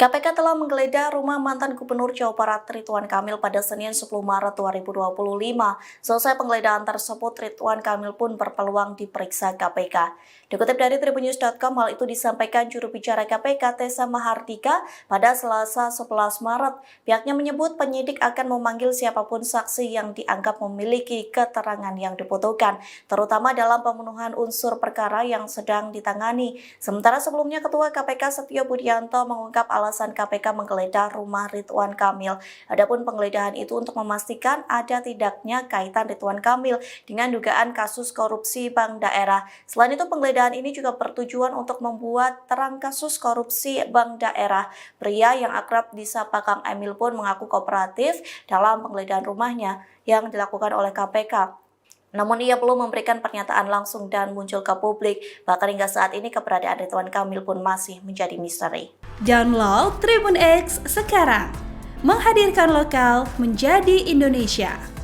KPK telah menggeledah rumah mantan Gubernur Jawa Barat Ridwan Kamil pada Senin 10 Maret 2025. Selesai penggeledahan tersebut, Ridwan Kamil pun berpeluang diperiksa KPK. Dikutip dari Tribunnews.com, hal itu disampaikan juru bicara KPK Tessa Mahardika pada Selasa 11 Maret. Pihaknya menyebut penyidik akan memanggil siapapun saksi yang dianggap memiliki keterangan yang dibutuhkan, terutama dalam pemenuhan unsur perkara yang sedang ditangani. Sementara sebelumnya Ketua KPK Setio Budianto mengungkap alasan KPK menggeledah rumah Ridwan Kamil. Adapun penggeledahan itu untuk memastikan ada tidaknya kaitan Ridwan Kamil dengan dugaan kasus korupsi bank daerah. Selain itu, penggeledahan ini juga bertujuan untuk membuat terang kasus korupsi bank daerah. Pria yang akrab disapa Kang Emil pun mengaku kooperatif dalam penggeledahan rumahnya yang dilakukan oleh KPK. Namun ia belum memberikan pernyataan langsung dan muncul ke publik. Bahkan hingga saat ini keberadaan Ridwan Kamil pun masih menjadi misteri. Download Tribun X sekarang, menghadirkan lokal menjadi Indonesia.